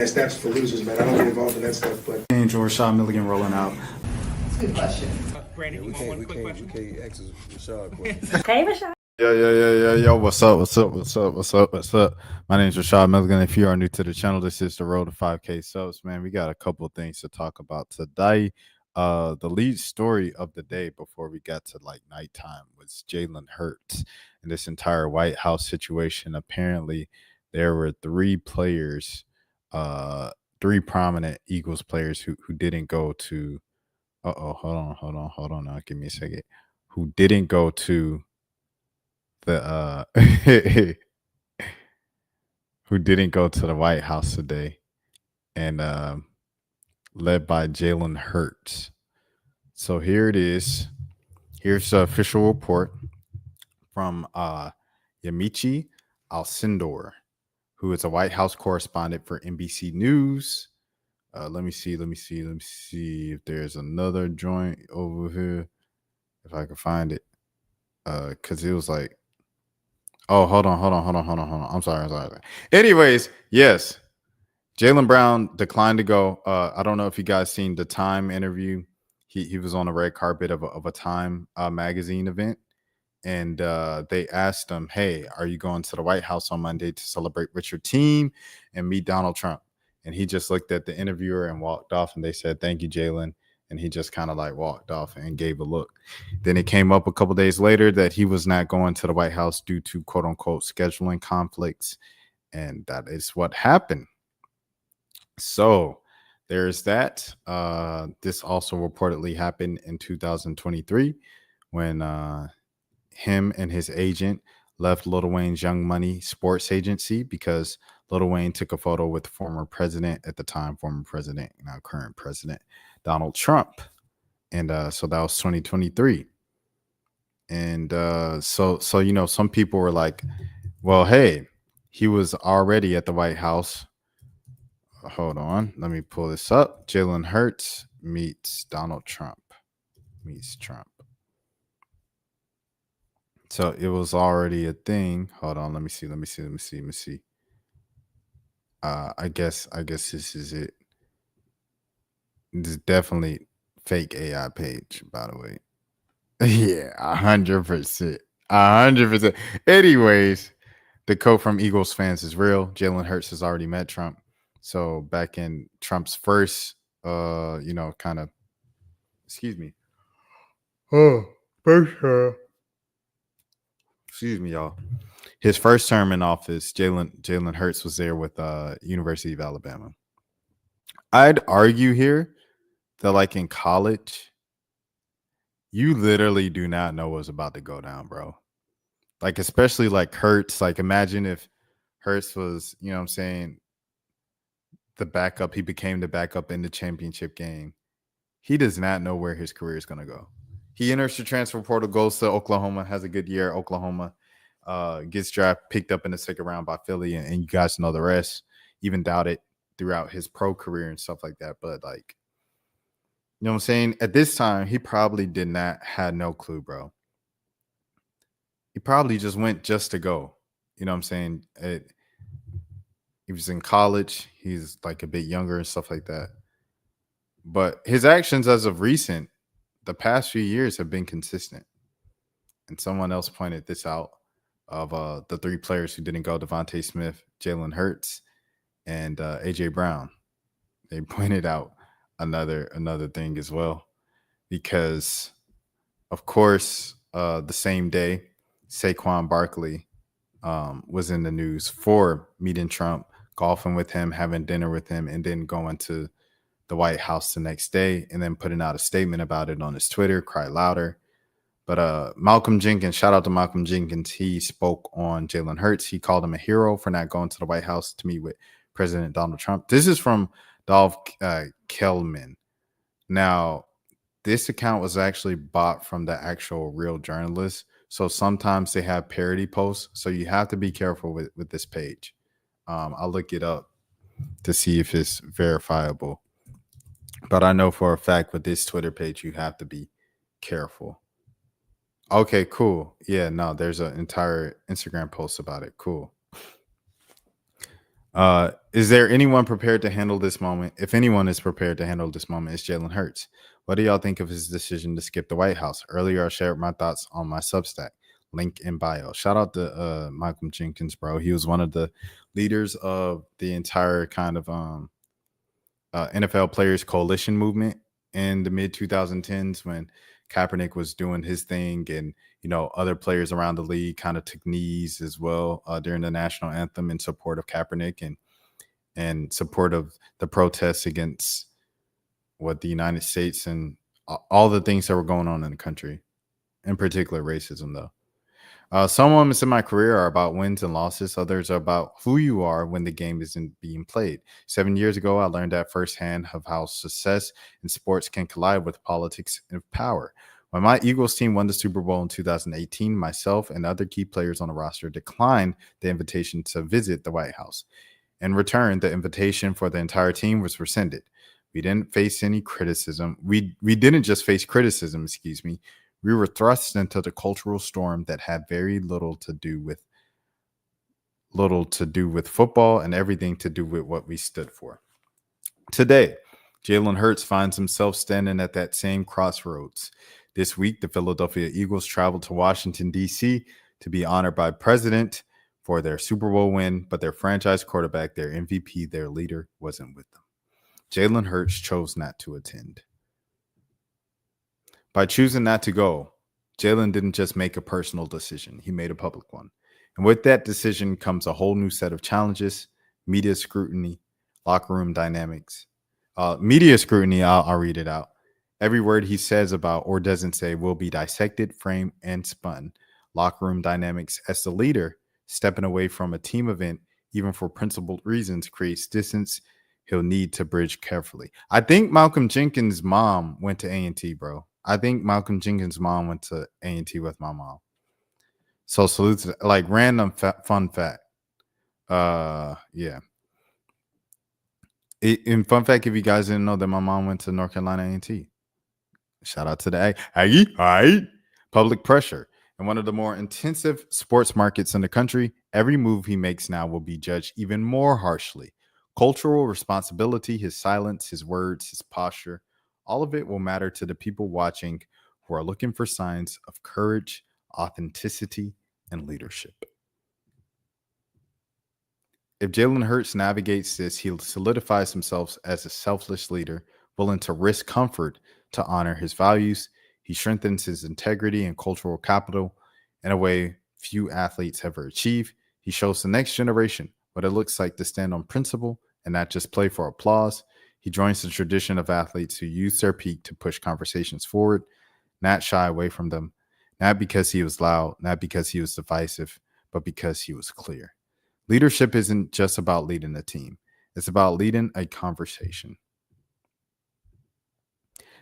Snaps for losers, man. I don't get involved in that stuff, but Angel Rashad Milligan rolling out. That's a good question. Brandon, We you want one quick question? can't ask Rashad questions. Hey, Rashad. Yo, what's up? My name is Rashad Milligan. If you are new to the channel, this is the road to 5K subs, man. We got a couple of things to talk about today. The lead story of the day before we got to like nighttime was Jalen Hurts and this entire White House situation. Apparently, there were three players, three prominent Eagles players who didn't go to. Hold on. Now, give me a second. Who didn't go to the who didn't go to the White House today, and led by Jalen Hurts. So here it is. Here's the official report from Yamiche Alcindor, who is a White House correspondent for NBC News. Let me see if there's another joint over here, if I can find it. Because it was like, oh, hold on. I'm sorry. Anyways, yes, Jaylen Brown declined to go. I don't know if you guys seen the Time interview. He was on the red carpet of a Time magazine event, and they asked him, "Hey, are you going to the White House on Monday to celebrate with your team and meet Donald Trump?" And he just looked at the interviewer and walked off. And they said, "Thank you, Jalen." And he just kind of like walked off and gave a look. Then it came up a couple days later that he was not going to the White House due to quote unquote scheduling conflicts. And that is what happened. So there's that. This also reportedly happened in 2023 when him and his agent left Lil Wayne's Young Money sports agency because Lil Wayne took a photo with former president at the time, now current president, Donald Trump. And so that was 2023. And so you know, some people were like, well, hey, he was already at the White House. Hold on, let me pull this up. Jalen Hurts meets Donald Trump. So it was already a thing. Hold on, let me see. I guess this is it. This is definitely fake AI page, by the way. Yeah, 100%. Anyways, the quote from Eagles fans is real. Jalen Hurts has already met Trump. So back in Trump's first, excuse me, y'all. His first term in office, Jalen Hurts was there with University of Alabama. I'd argue here that like in college, you literally do not know what's about to go down, bro. Like especially like Hurts. Like imagine if Hurts was, you know what I'm saying, the backup. He became the backup in the championship game. He does not know where his career is going to go. He enters the transfer portal, goes to Oklahoma, has a good year at Oklahoma, gets picked up in the second round by Philly, and you guys know the rest. Even doubted throughout his pro career and stuff like that. But like, you know what I'm saying? At this time, he probably had no clue, bro. He probably just went just to go. You know what I'm saying? He was in college. He's like a bit younger and stuff like that. But his actions as of recent, the past few years have been consistent. And someone else pointed this out of the three players who didn't go: Devontae Smith, Jalen Hurts, and AJ Brown. They pointed out another thing as well, because of course the same day Saquon Barkley was in the news for meeting Trump, golfing with him, having dinner with him, and then going to the White House the next day and then putting out a statement about it on his Twitter, Cry Louder. But Malcolm Jenkins, shout out to Malcolm Jenkins, he spoke on Jalen Hurts. He called him a hero for not going to the White House to meet with President Donald Trump. This is from Dolph Kellman. Now, this account was actually bought from the actual real journalist. So sometimes they have parody posts. So you have to be careful with this page. I'll look it up to see if it's verifiable. But I know for a fact with this Twitter page, you have to be careful. Okay, cool. Yeah, no, there's an entire Instagram post about it. Cool. Is there anyone prepared to handle this moment? If anyone is prepared to handle this moment, it's Jalen Hurts. What do y'all think of his decision to skip the White House? Earlier, I shared my thoughts on my Substack. Link in bio. Shout out to Malcolm Jenkins, bro. He was one of the leaders of the entire kind of NFL Players Coalition movement in the mid 2010s when Kaepernick was doing his thing, and other players around the league kind of took knees as well during the national anthem in support of Kaepernick and support of the protests against what the United States and all the things that were going on in the country, in particular racism, though. Some moments in my career are about wins and losses. Others are about who you are when the game isn't being played. 7 years ago, I learned that firsthand of how success in sports can collide with politics and power. When my Eagles team won the Super Bowl in 2018, myself and other key players on the roster declined the invitation to visit the White House. In return, the invitation for the entire team was rescinded. We didn't face any criticism. We didn't just face criticism, excuse me. We were thrust into the cultural storm that had very little to do with football and everything to do with what we stood for. Today, Jalen Hurts finds himself standing at that same crossroads. This week, the Philadelphia Eagles traveled to Washington, D.C. to be honored by President for their Super Bowl win, but their franchise quarterback, their MVP, their leader, wasn't with them. Jalen Hurts chose not to attend. By choosing not to go, Jalen didn't just make a personal decision. He made a public one. And with that decision comes a whole new set of challenges, media scrutiny, locker room dynamics. Media scrutiny, I'll read it out. Every word he says about or doesn't say will be dissected, framed, and spun. Locker room dynamics. As the leader, stepping away from a team event, even for principled reasons, creates distance he'll need to bridge carefully. I think Malcolm Jenkins' mom went to A&T, bro. I think Malcolm Jenkins' mom went to A&T with my mom. So salute to like random fun fact. Yeah. In fun fact, if you guys didn't know that my mom went to North Carolina A&T. Shout out to the Aggie. Public pressure. In one of the more intensive sports markets in the country, every move he makes now will be judged even more harshly. Cultural responsibility, his silence, his words, his posture, all of it will matter to the people watching who are looking for signs of courage, authenticity, and leadership. If Jalen Hurts navigates this, he solidifies himself as a selfless leader, willing to risk comfort to honor his values. He strengthens his integrity and cultural capital in a way few athletes ever achieve. He shows the next generation what it looks like to stand on principle and not just play for applause. He joins the tradition of athletes who use their peak to push conversations forward, not shy away from them, not because he was loud, not because he was divisive, but because he was clear. Leadership isn't just about leading a team. It's about leading a conversation.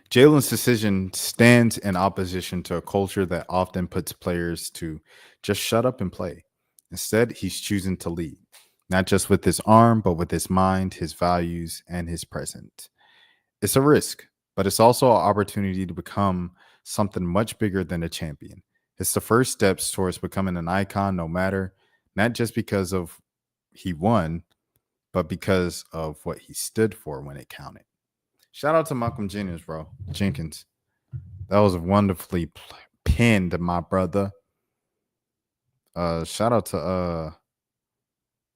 Jalen's decision stands in opposition to a culture that often puts players to just shut up and play. Instead, he's choosing to lead, not just with his arm, but with his mind, his values, and his presence. It's a risk, but it's also an opportunity to become something much bigger than a champion. It's the first steps towards becoming an icon, not just because of he won, but because of what he stood for when it counted. Shout out to Malcolm Jenkins, bro. Jenkins. That was wonderfully penned, my brother. Shout out to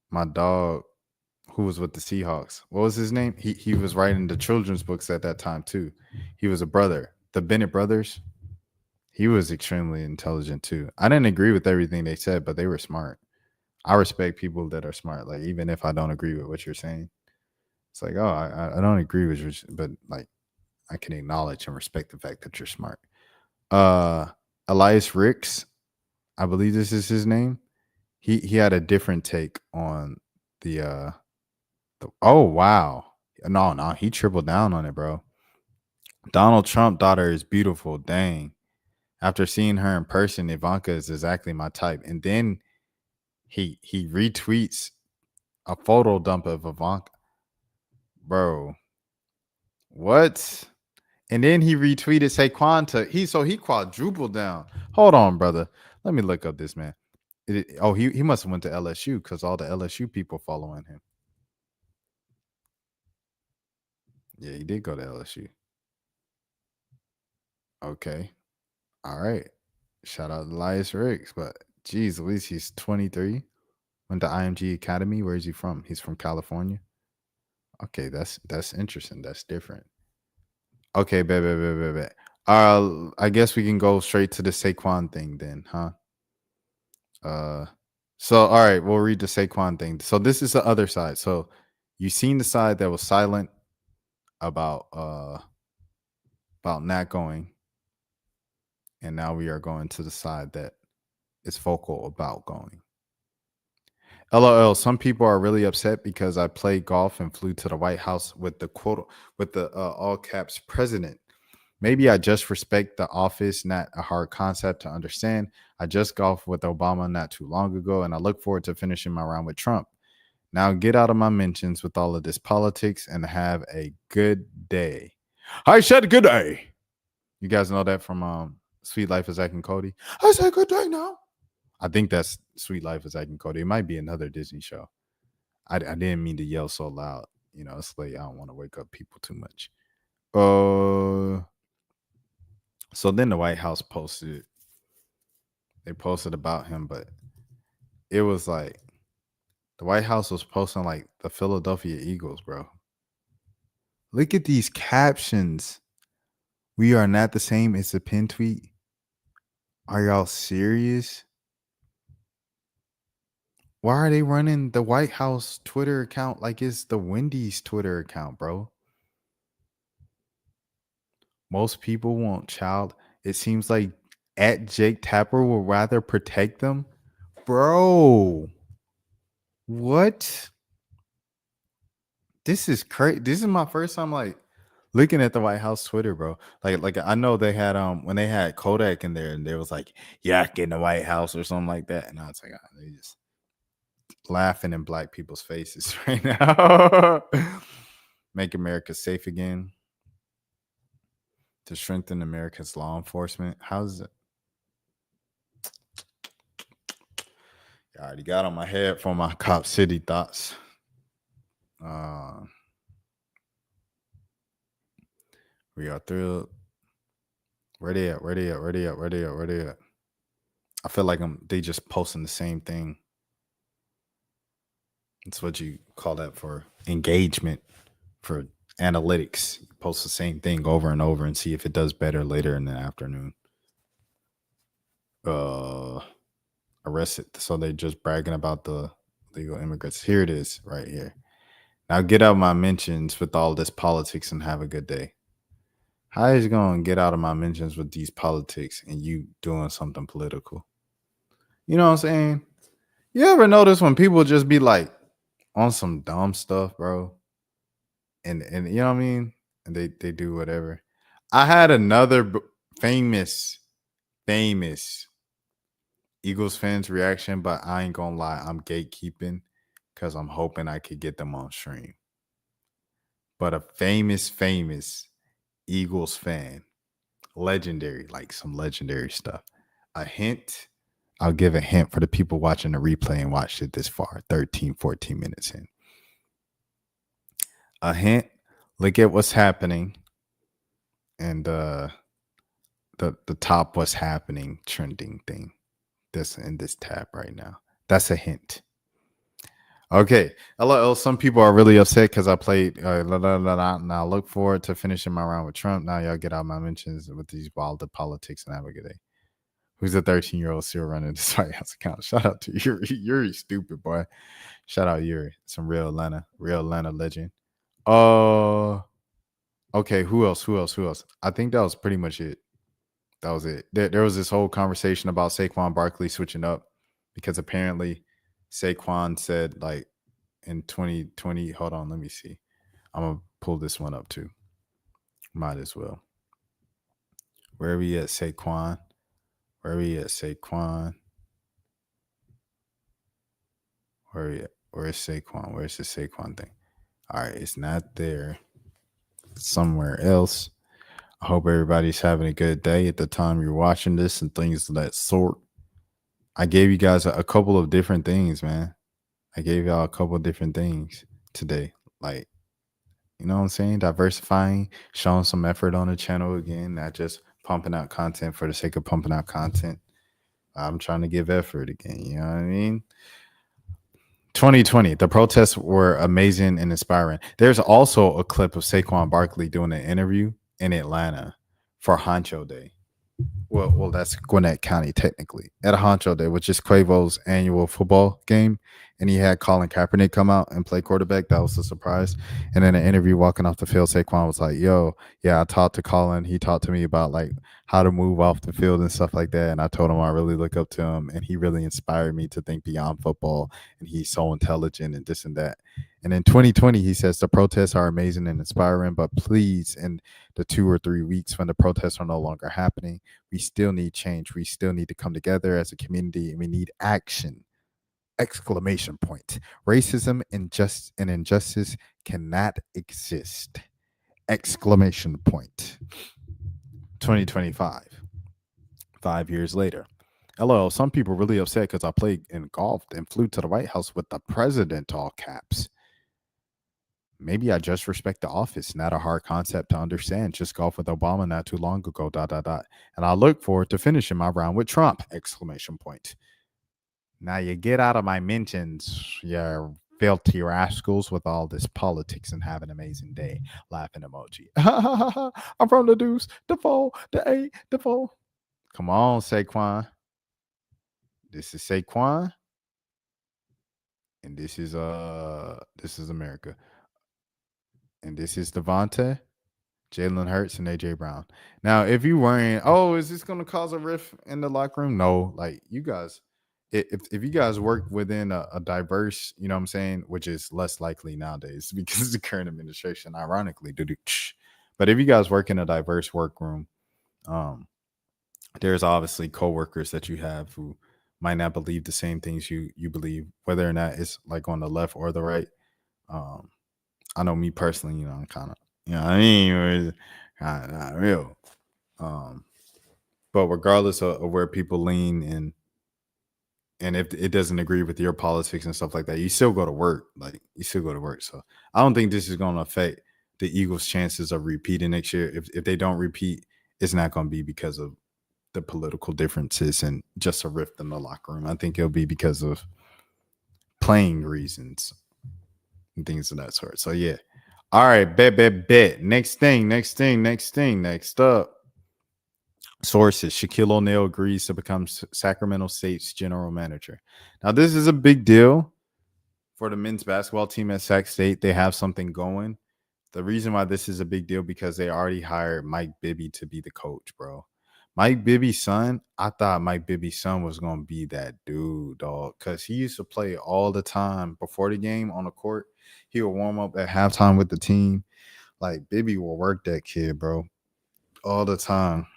my dog who was with the Seahawks. What was his name? He was writing the children's books at that time too. He was a brother. The Bennett brothers. He was extremely intelligent too. I didn't agree with everything they said, but they were smart. I respect people that are smart. Like, even if I don't agree with what you're saying, it's like, oh, I don't agree with you, but like, I can acknowledge and respect the fact that you're smart. Elias Ricks, I believe this is his name. He had a different take on the oh wow. No, he tripled down on it, bro. Donald Trump's daughter is beautiful. Dang. After seeing her in person, Ivanka is exactly my type. And then he retweets a photo dump of Ivanka. Bro. What? And then he retweeted Saquon to he quadrupled down. Hold on, brother. Let me look up this man. He must have went to LSU because all the LSU people following him. Yeah, he did go to LSU. Okay. All right. Shout out to Elias Riggs. But geez, at least he's 23. Went to IMG Academy. Where is he from? He's from California. Okay, that's interesting. That's different. Okay, bet. I guess we can go straight to the Saquon thing then, huh? So all right, we'll read the Saquon thing. So this is the other side. So you seen the side that was silent about not going, and now we are going to the side that is vocal about going. LOL, some people are really upset because I played golf and flew to the White House with the quote with the all caps president. Maybe I just respect the office, not a hard concept to understand. I just golfed with Obama not too long ago, and I look forward to finishing my round with Trump. Now get out of my mentions with all of this politics and have a good day. I said good day. You guys know that from Sweet Life of Zack and Cody. I said good day now. I think that's Sweet Life of Zack and Cody. It might be another Disney show. I didn't mean to yell so loud. You know, it's late. I don't want to wake up people too much. So then the White House posted. They posted about him, but it was like the White House was posting like the Philadelphia Eagles, bro. Look at these captions. We are not the same. It's a pin tweet. Are y'all serious? Why are they running the White House Twitter account like it's the Wendy's Twitter account, bro? Most people want child. It seems like at Jake Tapper will rather protect them. Bro, what? This is crazy. This is my first time like looking at the White House Twitter, bro. Like I know they had when they had Kodak in there and they was like yak in the White House or something like that. And I was like, they just laughing in black people's faces right now. Make America safe again. To strengthen America's law enforcement. How's it? I already got on my head for my Cop City thoughts. We are thrilled. Where they at? I feel like they just posting the same thing. It's what you call that for engagement, for analytics. You post the same thing over and over and see if it does better later in the afternoon. Arrested. So they just bragging about the legal immigrants. Here it is right here. Now get out of my mentions with all this politics and have a good day. How is it going to get out of my mentions with these politics and you doing something political? You know what I'm saying? You ever notice when people just be like on some dumb stuff, bro? And you know what I mean? And they do whatever. I had another famous Eagles fans reaction, but I ain't gonna lie, I'm gatekeeping because I'm hoping I could get them on stream. But a famous Eagles fan, legendary, like some legendary stuff. A hint, I'll give a hint for the people watching the replay and watched it this far, 13, 14 minutes in. A hint, look at what's happening and the top what's happening trending thing. This in this tab right now. That's a hint. Okay. LOL. Some people are really upset because I played. Now look forward to finishing my round with Trump. Now y'all get out my mentions with these wild politics and have a good day. Who's a 13-year-old still running this White House account? Shout out to Yuri. Yuri, stupid boy. Shout out Yuri. Some real Atlanta legend. Okay. Who else? I think that was pretty much it. That was it. There was this whole conversation about Saquon Barkley switching up because apparently Saquon said like in 2020. Hold on, let me see. I'm gonna pull this one up too. Might as well. Where are we at, Saquon? Where is Saquon? Where's Saquon? Where's the Saquon thing? All right, it's not there. It's somewhere else. I hope everybody's having a good day at the time you're watching this and things of that sort. I gave you guys a couple of different things, man. I gave y'all a couple of different things today. Like You know what I'm saying? Diversifying, showing some effort on the channel again, not just pumping out content for the sake of pumping out content. I'm trying to give effort again. You know what I mean? 2020, the protests were amazing and inspiring. There's also a clip of Saquon Barkley doing an interview in Atlanta for Honcho Day. Well, that's Gwinnett County technically at a Honcho Day, which is Quavo's annual football game, and he had Colin Kaepernick come out and play quarterback. That was a surprise. And in an interview walking off the field, Saquon was like, "Yo, yeah, I talked to Colin. He talked to me about like how to move off the field and stuff like that. And I told him I really look up to him, and he really inspired me to think beyond football. And he's so intelligent and this and that." And in 2020, he says the protests are amazing and inspiring, but please, in the 2 or 3 weeks when the protests are no longer happening, we still need change. We still need to come together as a community, and we need action. Exclamation point. Racism and injustice cannot exist. Exclamation point. 2025. 5 years later. LOL, some people really upset because I played and golfed and flew to the White House with the president, all caps. Maybe I just respect the office. Not a hard concept to understand. Just golf with Obama not too long ago. ... And I look forward to finishing my round with Trump! Exclamation point. Now you get out of my mentions, you filthy rascals, with all this politics, and have an amazing day. Laughing emoji. I'm from the deuce, the four, the eight, the four. Come on, Saquon. This is Saquon. And this is America. And this is Devontae, Jalen Hurts, and AJ Brown. Now, if you worrying, oh, is this going to cause a rift in the locker room? No, like you guys, if you guys work within a diverse, you know what I'm saying, which is less likely nowadays because the current administration, ironically, but if you guys work in a diverse workroom, there's obviously coworkers that you have who might not believe the same things you believe, whether or not it's like on the left or the right. I know me personally, you know, I'm kind of, you know what I mean? Not real. But regardless of where people lean and if it doesn't agree with your politics and stuff like that, you still go to work. Like, you still go to work. So I don't think this is going to affect the Eagles' chances of repeating next year. If they don't repeat, it's not going to be because of the political differences and just a rift in the locker room. I think it'll be because of playing reasons and things of that sort. So yeah. All right, bet. Next up. Sources. Shaquille O'Neal agrees to become Sacramento State's general manager. Now, this is a big deal for the men's basketball team at Sac State. They have something going. The reason why this is a big deal because they already hired Mike Bibby to be the coach, bro. Mike Bibby's son, I thought Mike Bibby's son was going to be that dude, dog, because he used to play all the time before the game on the court. He would warm up at halftime with the team. Like, Bibby will work that kid, bro, all the time.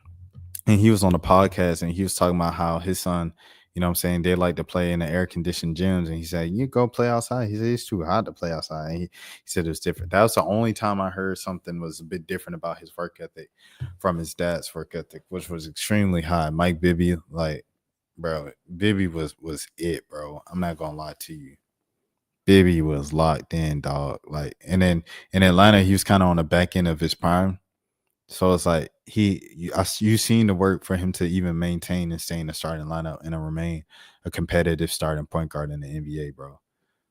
And he was on the podcast, and he was talking about how his son, you know what I'm saying, they like to play in the air-conditioned gyms. And he said, you go play outside. He said, it's too hot to play outside. And he said it was different. That was the only time I heard something was a bit different about his work ethic from his dad's work ethic, which was extremely high. Mike Bibby, like, bro, Bibby was it, bro. I'm not going to lie to you. Bibby was locked in, dog. Like, and then in Atlanta, he was kind of on the back end of his prime. So it's like you seen the work for him to even maintain and stay in the starting lineup and remain a competitive starting point guard in the NBA, bro.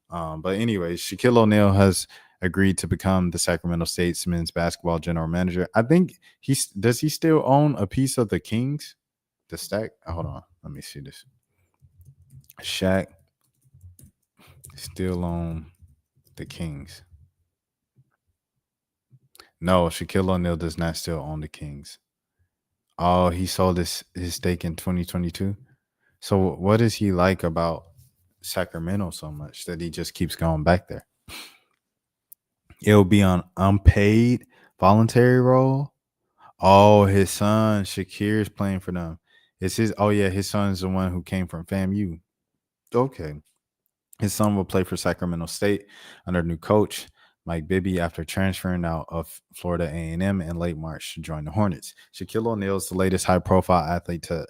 But anyways, Shaquille O'Neal has agreed to become the Sacramento State's men's basketball general manager. I think does he still own a piece of the Kings? The stack? Hold on, let me see this. Shaq still own the Kings. No, Shaquille O'Neal does not still own the Kings. Oh, he sold his stake in 2022. So what does he like about Sacramento so much that he just keeps going back there? It'll be on unpaid voluntary role. Oh, his son Shakir's playing for them. It's his. Oh yeah, his son is the one who came from FAMU. Okay, his son will play for Sacramento State under new coach Mike Bibby after transferring out of Florida A&M in late March to join the Hornets. Shaquille O'Neal is the latest high-profile athlete to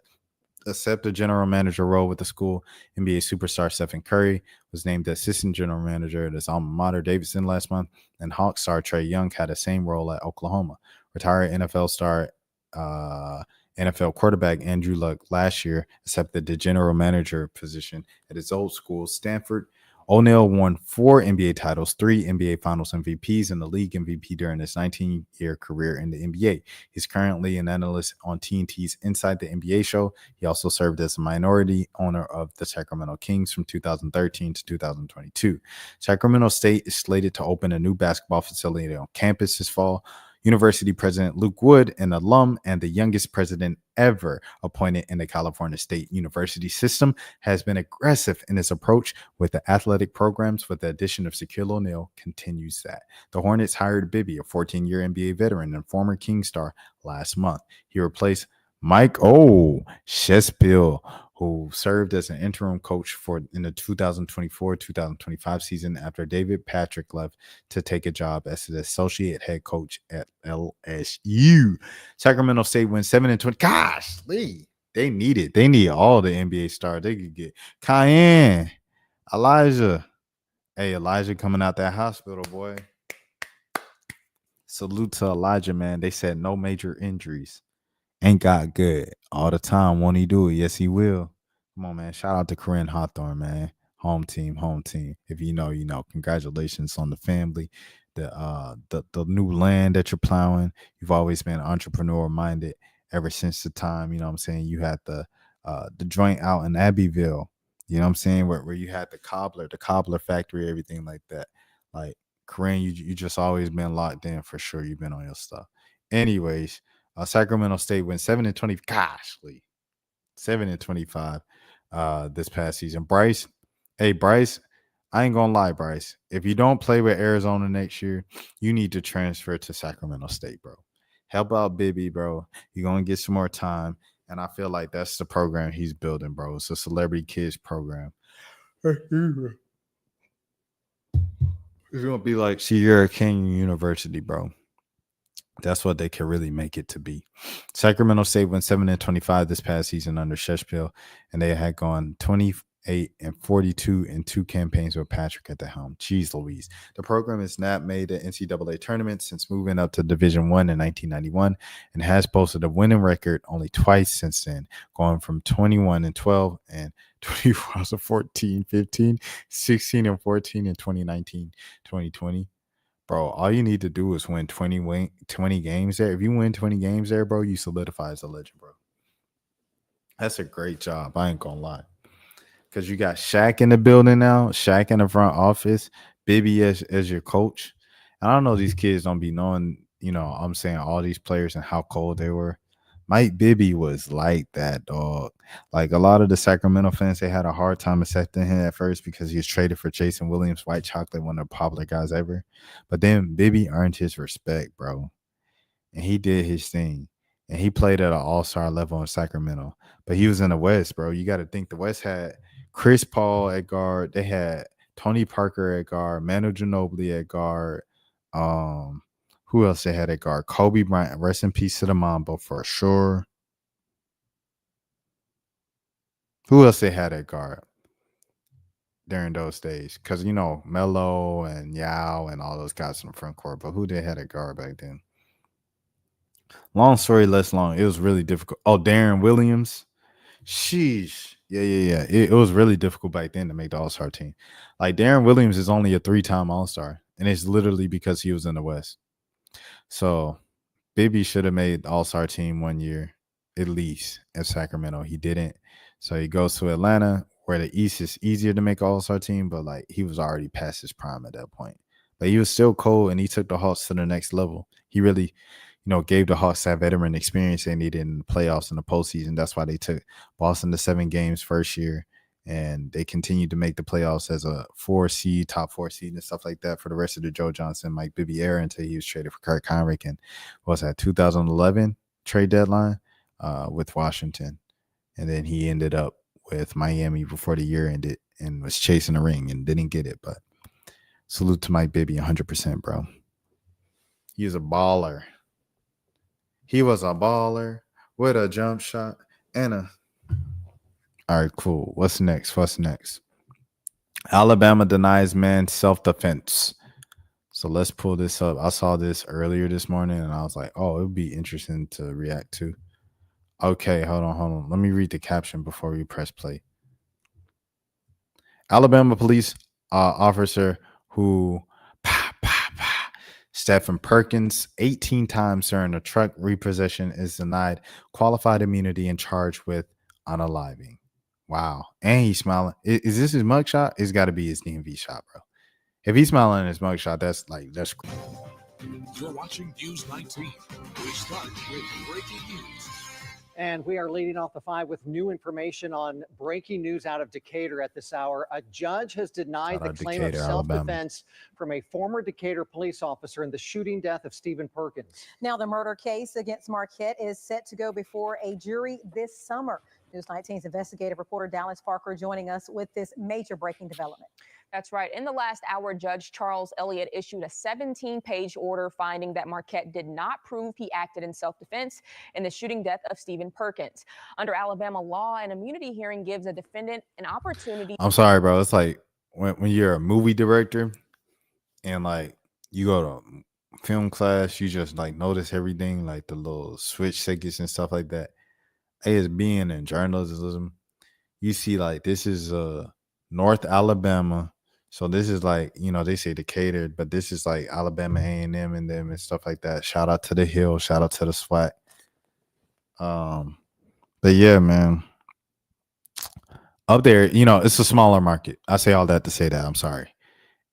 accept a general manager role with the school. NBA superstar Stephen Curry was named the assistant general manager at his alma mater, Davidson, last month, and Hawks star Trae Young had the same role at Oklahoma. Retired NFL star NFL quarterback Andrew Luck last year accepted the general manager position at his old school, Stanford. O'Neal won 4 NBA titles, 3 NBA Finals MVPs, and the league MVP during his 19-year career in the NBA. He's currently an analyst on TNT's Inside the NBA show. He also served as a minority owner of the Sacramento Kings from 2013 to 2022. Sacramento State is slated to open a new basketball facility on campus this fall. University President Luke Wood, an alum and the youngest president ever appointed in the California State University system, has been aggressive in his approach with the athletic programs. With the addition of Shaquille O'Neal, continues that. The Hornets hired Bibby, a 14-year NBA veteran and former King star, last month. He replaced Mike Shespil, who served as an interim coach in the 2024-2025 season after David Patrick left to take a job as the associate head coach at LSU. Sacramento State went 7-20. Gosh, Lee, they need it. They need all the NBA stars they could get. Cayenne, Elijah. Hey, Elijah coming out that hospital, boy. Salute to Elijah, man. They said no major injuries. Ain't got good all the time. Won't he do it? Yes, he will. Come on, man. Shout out to Corinne Hawthorne, man. Home team, home team. If you know, you know. Congratulations on the family, the new land that you're plowing. You've always been entrepreneur minded ever since the time, you know what I'm saying, you had the joint out in Abbeville, you know what I'm saying, where you had the cobbler factory, everything like that. Like, Corinne, you just always been locked in for sure. You've been on your stuff. Anyways, Sacramento State went 7-20. Gosh, Lee, 7-25 this past season. Bryce, I ain't gonna lie, Bryce. If you don't play with Arizona next year, you need to transfer to Sacramento State, bro. Help out Bibby, bro. You're gonna get some more time, and I feel like that's the program he's building, bro. It's a celebrity kids program. It's gonna be like Sierra Canyon University, bro. That's what they can really make it to be. Sacramento State went 7-25 this past season under Shespil, and they had gone 28-42 in 2 campaigns with Patrick at the helm. Jeez Louise. The program has not made the NCAA tournament since moving up to Division I in 1991 and has posted a winning record only twice since then, going from 21-12 and 2014-15, 16-14 in 2019-2020. Bro, all you need to do is win 20 games there. If you win 20 games there, bro, you solidify as a legend, bro. That's a great job. I ain't gonna lie. Because you got Shaq in the building now, Shaq in the front office, Bibby as your coach. And I don't know, these kids don't be knowing, you know, I'm saying all these players and how cold they were. Mike Bibby was like that, dog. Like, a lot of the Sacramento fans, they had a hard time accepting him at first because he was traded for Jason Williams, White Chocolate, one of the popular guys ever. But then Bibby earned his respect, bro. And he did his thing. And he played at an all-star level in Sacramento. But he was in the West, bro. You got to think the West had Chris Paul at guard. They had Tony Parker at guard, Manu Ginobili at guard. Who else they had at guard? Kobe Bryant. Rest in peace to the Mamba for sure. Who else they had at guard during those days? Because, you know, Melo and Yao and all those guys in the front court. But who they had at guard back then? Long story less long. It was really difficult. Oh, Darren Williams. Sheesh. Yeah. It was really difficult back then to make the All-Star team. Like, Darren Williams is only a 3-time All-Star. And it's literally because he was in the West. So Bibby should have made the All-Star team one year, at least, at Sacramento. He didn't. So he goes to Atlanta, where the East is easier to make All-Star team, but like, he was already past his prime at that point. But he was still cold, and he took the Hawks to the next level. He really, you know, gave the Hawks that veteran experience they needed in the playoffs and the postseason. That's why they took Boston to 7 games first year, and they continued to make the playoffs as a top 4 seed and stuff like that for the rest of the Joe Johnson, Mike Bibby era until he was traded for Kirk Heinrich and was that 2011 trade deadline with Washington. And then he ended up with Miami before the year ended and was chasing a ring and didn't get it. But salute to Mike Bibby 100%, bro. He is a baller. He was a baller with a jump shot and a All right, cool. What's next? Alabama denies man self-defense. So let's pull this up. I saw this earlier this morning and I was like, oh, it would be interesting to react to. Okay, hold on. Let me read the caption before we press play. Alabama police officer who Stephen Perkins 18 times during a truck repossession is denied qualified immunity and charged with unaliving. Wow. And he's smiling. Is this his mugshot? It's got to be his DMV shot, bro. If he's smiling in his mugshot, that's You're watching News 19. We start with breaking news. And we are leading off the 5 with new information on breaking news out of Decatur at this hour. A judge has denied the claim of self-defense from a former Decatur police officer in the shooting death of Stephen Perkins. Now, the murder case against Marquette is set to go before a jury this summer. News 19's investigative reporter Dallas Parker joining us with this major breaking development. That's right. In the last hour, Judge Charles Elliott issued a 17-page order finding that Marquette did not prove he acted in self-defense in the shooting death of Stephen Perkins. Under Alabama law, an immunity hearing gives a defendant an opportunity. I'm sorry, bro. It's like when you're a movie director and like you go to film class, you just like notice everything, like the little switch seconds and stuff like that. As being in journalism, you see like this is North Alabama. So this is like, you know, they say Decatur, but this is like Alabama A&M and them and stuff like that. Shout out to the Hill, shout out to the SWAT. But yeah, man. Up there, you know, it's a smaller market. I say all that to say that. I'm sorry.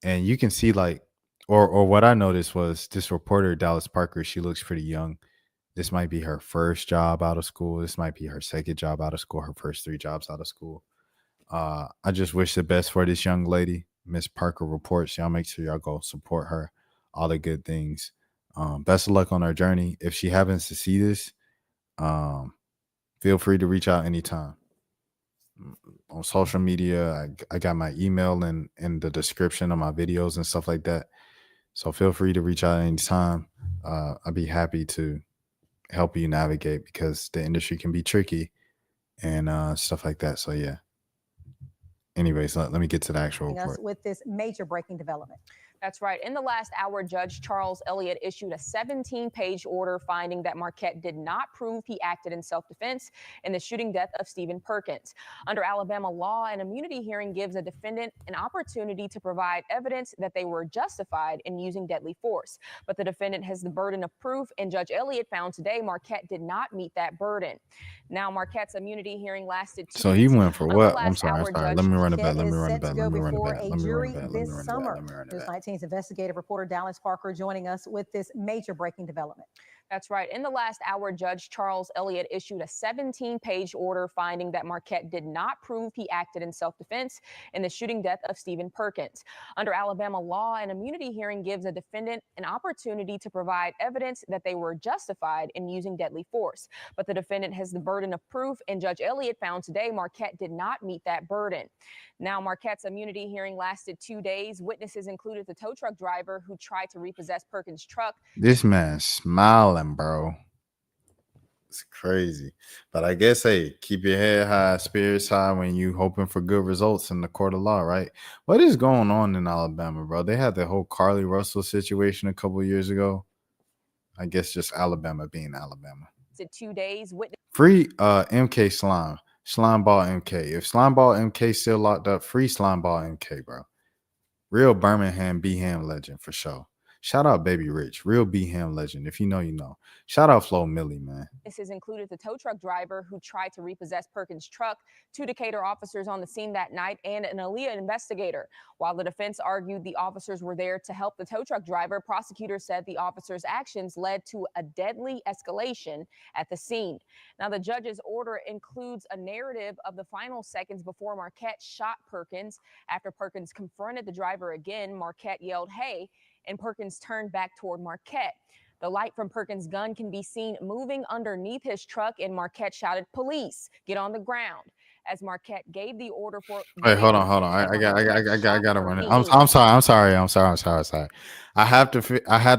And you can see like, or what I noticed was this reporter, Dallas Parker, she looks pretty young. This might be her first job out of school. This might be her second job out of school, her first 3 jobs out of school. I just wish the best for this young lady. Miss Parker reports. Y'all make sure y'all go support her. All the good things. Best of luck on her journey. If she happens to see this, feel free to reach out anytime. On social media, I got my email in the description of my videos and stuff like that. So feel free to reach out anytime. I'd be happy to help you navigate because the industry can be tricky and stuff like that. So yeah. Anyways, let me get to the actual report. With this major breaking development. That's right. In the last hour, Judge Charles Elliott issued a 17-page order finding that Marquette did not prove he acted in self-defense in the shooting death of Stephen Perkins. Under Alabama law, an immunity hearing gives a defendant an opportunity to provide evidence that they were justified in using deadly force. But the defendant has the burden of proof, and Judge Elliott found today Marquette did not meet that burden. Now, Marquette's immunity hearing lasted 2 So he days. went for what? I'm sorry. Judge Let me run it back. News 19's investigative reporter Dallas Parker joining us with this major breaking development. That's right. In the last hour, Judge Charles Elliott issued a 17-page order finding that Marquette did not prove he acted in self-defense in the shooting death of Stephen Perkins. Under Alabama law, an immunity hearing gives a defendant an opportunity to provide evidence that they were justified in using deadly force. But the defendant has the burden of proof, and Judge Elliott found today Marquette did not meet that burden. Now, Marquette's immunity hearing lasted 2 days. Witnesses included the tow truck driver who tried to repossess Perkins' truck. This man smiling, bro. It's crazy. But I guess, hey, keep your head high, spirits high when you hoping for good results in the court of law, right? What is going on in Alabama, bro? They had the whole Carly Russell situation a couple of years ago. I guess just Alabama being Alabama. 2 days. Free MK Slime. Slimeball MK. If Slimeball MK still locked up, free Slimeball MK, bro. Real Birmingham B-Ham legend for sure. Shout out Baby Rich. Real B-Ham legend. If you know, you know. Shout out Flo Millie, man. This has included the tow truck driver who tried to repossess Perkins' truck, 2 Decatur officers on the scene that night, and an Aaliyah investigator. While the defense argued the officers were there to help the tow truck driver, prosecutors said the officers' actions led to a deadly escalation at the scene. Now, the judge's order includes a narrative of the final seconds before Marquette shot Perkins. After Perkins confronted the driver again, Marquette yelled, "Hey," and Perkins turned back toward Marquette. The light from Perkins' gun can be seen moving underneath his truck, and Marquette shouted, "Police, get on the ground." As Marquette gave the order for. Wait, hold on. I gotta run it. I'm sorry. I have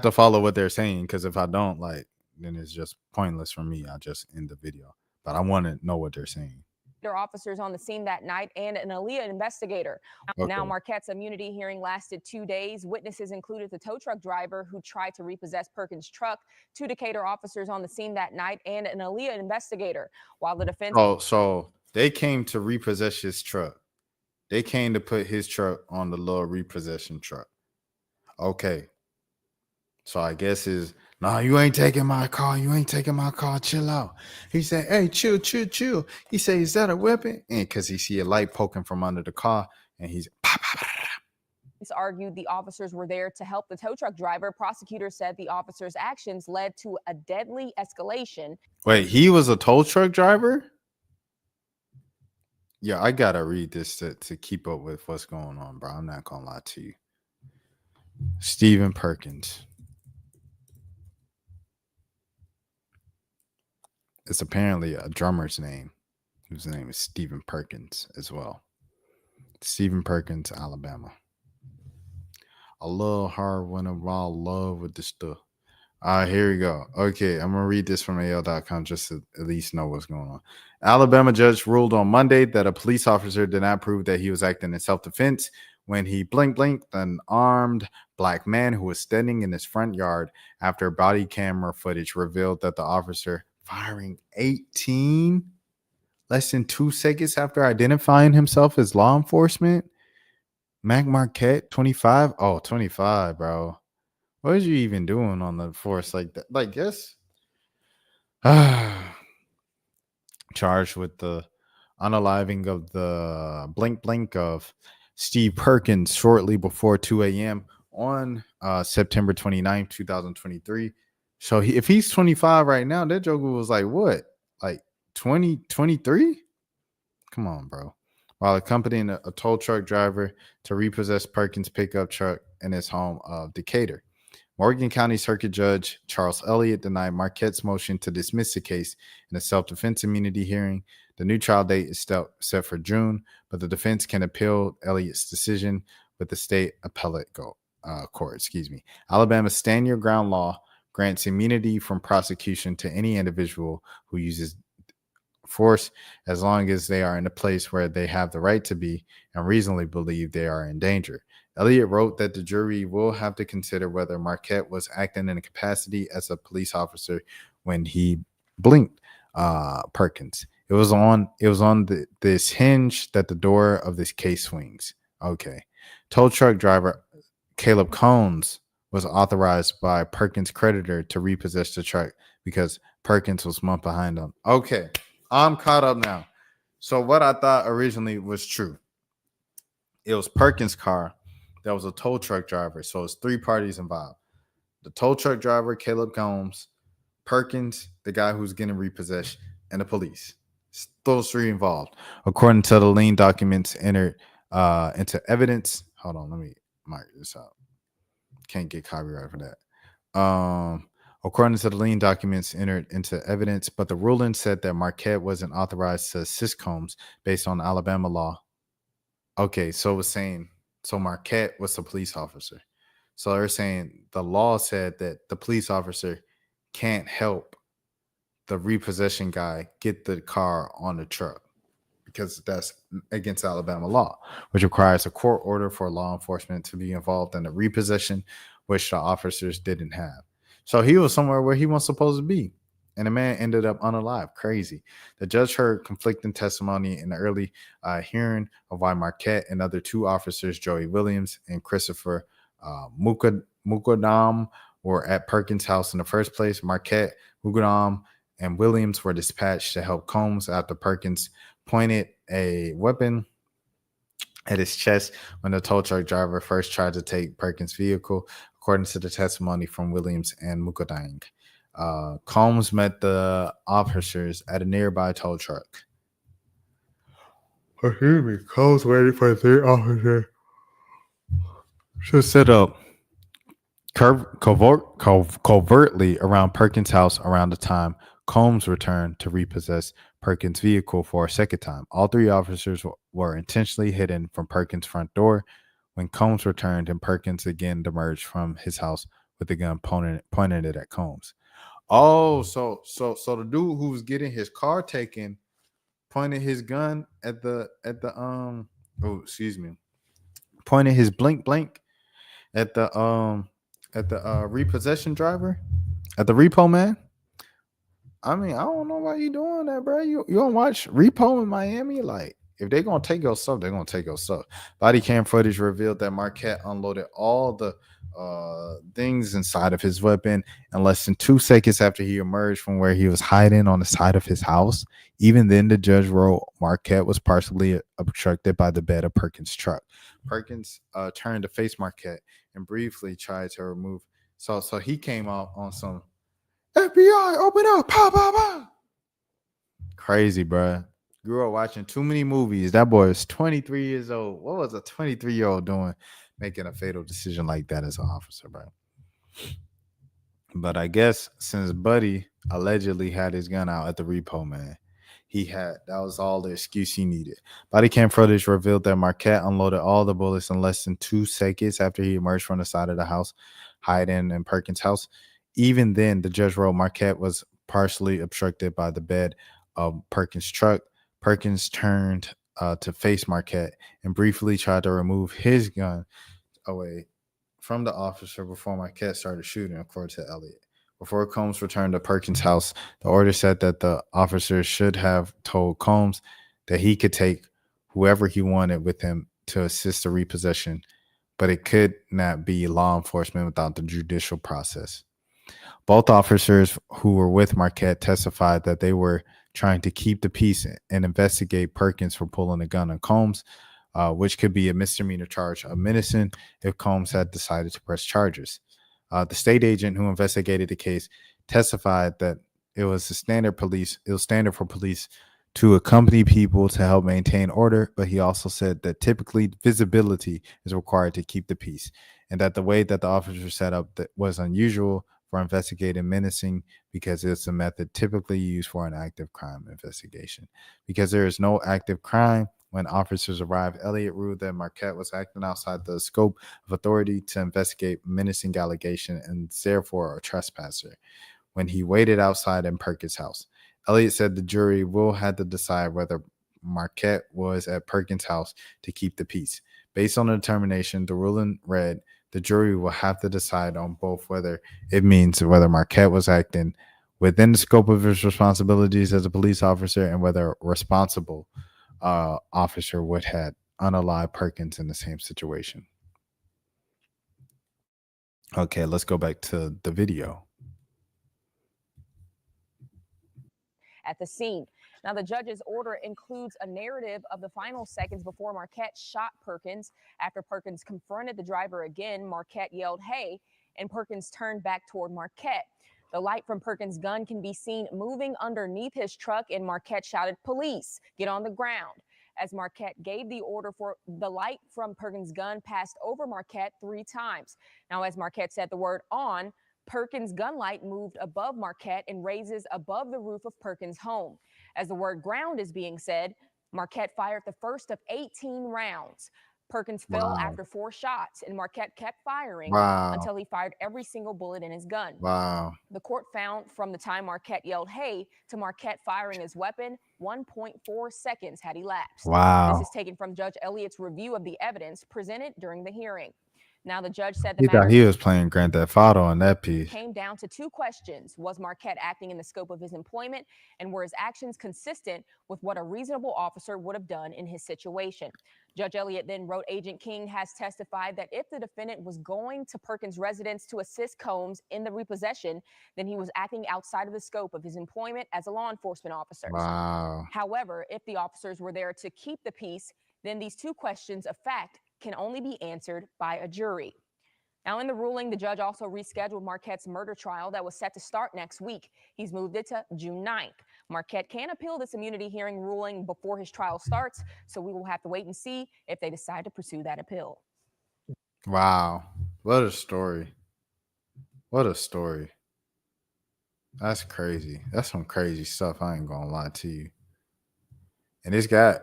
to follow what they're saying because if I don't, like, then it's just pointless for me. I just end the video. But I want to know what they're saying. officers on the scene that night and an Aaliyah investigator. Now, Okay. Marquette's immunity hearing lasted 2 days. Witnesses included the tow truck driver who tried to repossess Perkins' truck, 2 Decatur officers on the scene that night, and an Aaliyah investigator. While the defense. So they came to repossess his truck. They came to put his truck on the little repossession truck. Okay. So I guess no, you ain't taking my car. You ain't taking my car. Chill out. He said, hey, chill. He said, is that a weapon? And because he see a light poking from under the car, and he's argued the officers were there to help the tow truck driver. Prosecutors said the officers' actions led to a deadly escalation. Wait, he was a tow truck driver? Yeah, I gotta read this to keep up with what's going on, bro. I'm not gonna lie to you. Stephen Perkins. It's apparently a drummer's name, whose name is Stephen Perkins as well. Stephen Perkins, Alabama. A little hard when I'm all love with the stuff. All right, here we go. Okay, I'm going to read this from AL.com just to at least know what's going on. Alabama judge ruled on Monday that a police officer did not prove that he was acting in self-defense when he blinked an armed black man who was standing in his front yard after body camera footage revealed that the officer firing 18 less than 2 seconds after identifying himself as law enforcement. Mac Marquette, 25. Oh, 25, bro. What is you even doing on the force like that? Like, yes. Charged with the unaliving of the blink of Steve Perkins shortly before 2 a.m. on September 29th, 2023. So if he's 25 right now, that joker was like, what? Like 20, 23? Come on, bro. While accompanying a tow truck driver to repossess Perkins' pickup truck in his home of Decatur. Morgan County Circuit Judge Charles Elliott denied Marquette's motion to dismiss the case in a self-defense immunity hearing. The new trial date is set for June, but the defense can appeal Elliott's decision with the state appellate court. Alabama's stand your ground law grants immunity from prosecution to any individual who uses force as long as they are in a place where they have the right to be and reasonably believe they are in danger. Elliott wrote that the jury will have to consider whether Marquette was acting in a capacity as a police officer when he blinked Perkins. It was on this hinge that the door of this case swings. Okay. Tow truck driver Caleb Combs was authorized by Perkins' creditor to repossess the truck because Perkins was month behind him. Okay, I'm caught up now. So what I thought originally was true. It was Perkins' car that was a tow truck driver. So it's 3 parties involved. The tow truck driver, Caleb Combs, Perkins, the guy who's getting repossessed, and the police. It's those 3 involved. According to the lien documents entered into evidence. Hold on, let me mark this out. Can't get copyright for that. According to the lien documents entered into evidence, but the ruling said that Marquette wasn't authorized to assist Combs based on Alabama law. Okay, so it was saying, so Marquette was the police officer. So they're saying the law said that the police officer can't help the repossession guy get the car on the truck because that's against Alabama law, which requires a court order for law enforcement to be involved in the repossession, which the officers didn't have. So he was somewhere where he wasn't supposed to be, and the man ended up unalive. Crazy. The judge heard conflicting testimony in the early hearing of why Marquette and other 2 officers, Joey Williams and Christopher Mukadam, were at Perkins' house in the first place. Marquette, Mukadam, and Williams were dispatched to help Combs after Perkins pointed a weapon at his chest when the tow truck driver first tried to take Perkins' vehicle, according to the testimony from Williams and Mukadang. Combs met the officers at a nearby tow truck. Combs waited for 3 officers to set up covertly around Perkins' house around the time Combs returned to repossess Perkins' vehicle for a second time. All 3 officers were intentionally hidden from Perkins' front door when Combs returned, and Perkins again emerged from his house with the gun pointed it at Combs. Oh, so the dude who was getting his car taken pointed his gun at the pointed his blank at the repossession driver, at the repo man. I mean, I don't know why you doing that, bro. You don't watch repo in Miami? Like, if they're gonna take your stuff, they're gonna take your stuff. Body cam footage revealed that Marquette unloaded all the things inside of his weapon in less than 2 seconds after he emerged from where he was hiding on the side of his house. Even then, the judge wrote Marquette was partially obstructed by the bed of Perkins' truck. Perkins turned to face Marquette and briefly tried to remove. So he came out on some FBI, open up, pow, pow, pow. Crazy, bro. Grew up watching too many movies. That boy is 23 years old. What was a 23-year-old doing making a fatal decision like that as an officer, bro? But I guess since Buddy allegedly had his gun out at the repo, man, that was all the excuse he needed. Body cam footage revealed that Marquette unloaded all the bullets in less than 2 seconds after he emerged from the side of the house, hiding in Perkins' house. Even then, the judge wrote Marquette was partially obstructed by the bed of Perkins' truck. Perkins turned to face Marquette and briefly tried to remove his gun away from the officer before Marquette started shooting, according to Elliott. Before Combs returned to Perkins' house, the order said that the officer should have told Combs that he could take whoever he wanted with him to assist the repossession, but it could not be law enforcement without the judicial process. Both officers who were with Marquette testified that they were trying to keep the peace and investigate Perkins for pulling a gun on Combs, which could be a misdemeanor charge of menacing if Combs had decided to press charges. The state agent who investigated the case testified that it was standard for police to accompany people to help maintain order, but he also said that typically visibility is required to keep the peace, and that the way that the officers set up that was unusual for investigating menacing because it's a method typically used for an active crime investigation. Because there is no active crime when officers arrived, Elliott ruled that Marquette was acting outside the scope of authority to investigate menacing allegation and therefore a trespasser when he waited outside in Perkins' house. Elliott said the jury will have to decide whether Marquette was at Perkins' house to keep the peace. Based on the determination, the ruling read, the jury will have to decide on both whether it means whether Marquette was acting within the scope of his responsibilities as a police officer and whether a responsible officer would have unalived Perkins in the same situation. Okay, let's go back to the video. At the scene. Now, the judge's order includes a narrative of the final seconds before Marquette shot Perkins. After Perkins confronted the driver again, Marquette yelled, "Hey," and Perkins turned back toward Marquette. The light from Perkins' gun can be seen moving underneath his truck, and Marquette shouted, "Police, get on the ground." As Marquette gave the order, for the light from Perkins' gun passed over Marquette 3 times. Now, as Marquette said the word "on," Perkins' gun light moved above Marquette and raises above the roof of Perkins' home. As the word "ground" is being said, Marquette fired the first of 18 rounds. Perkins fell after 4 shots, and Marquette kept firing until he fired every single bullet in his gun. The court found from the time Marquette yelled "hey" to Marquette firing his weapon, 1.4 seconds had elapsed. This is taken from Judge Elliott's review of the evidence presented during the hearing. Now, the judge said the matter he was playing Grand Theft Auto on that piece. Came down to 2 questions. Was Marquette acting in the scope of his employment, and were his actions consistent with what a reasonable officer would have done in his situation? Judge Elliott then wrote, Agent King has testified that if the defendant was going to Perkins' residence to assist Combs in the repossession, then he was acting outside of the scope of his employment as a law enforcement officer. However, if the officers were there to keep the peace, then these 2 questions of fact can only be answered by a jury. Now, in the ruling, the judge also rescheduled Marquette's murder trial that was set to start next week. He's moved it to June 9th. Marquette can appeal this immunity hearing ruling before his trial starts, so we will have to wait and see if they decide to pursue that appeal. Wow. What a story. What a story. That's crazy. That's some crazy stuff. I ain't gonna lie to you. And it's got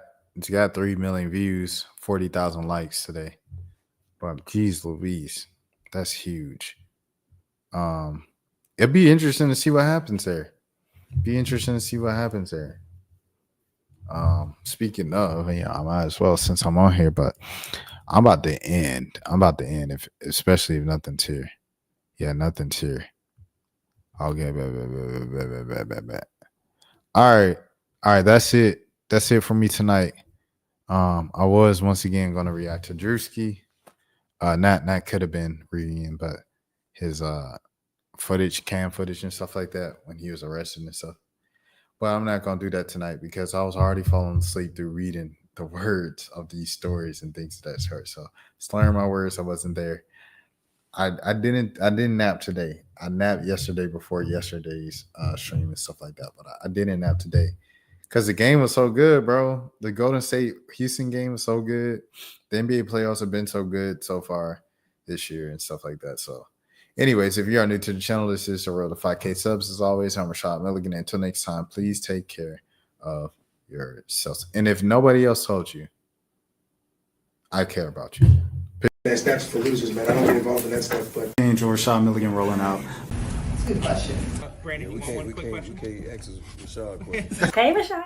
3 million views, 40,000 likes today. But geez Louise, that's huge. It'd be interesting to see what happens there. Speaking of, I might as well since I'm on here, but I'm about to end. If especially if nothing's here. Yeah, nothing's here. Okay, bet. All right. That's it. That's it for me tonight. I was once again going to react to Druski. Not could have been reading, but his cam footage and stuff like that when he was arrested and stuff. But I'm not gonna do that tonight because I was already falling asleep through reading the words of these stories and things of that sort. So slurring my words, I wasn't there. I didn't nap today. I napped yesterday before yesterday's stream and stuff like that, but I didn't nap today because the game was so good, bro. The Golden State Houston game was so good. The NBA playoffs have been so good so far this year and stuff like that. So, anyways, if you are new to the channel, this is the road to 5K subs. As always, I'm Rashad Milligan. Until next time, please take care of yourselves. And if nobody else told you, I care about you. That's for losers, man. I don't get involved in that stuff, but. Angel Rashad Milligan rolling out. Brandon, we can't ask Rashad questions. Hey, Rashad.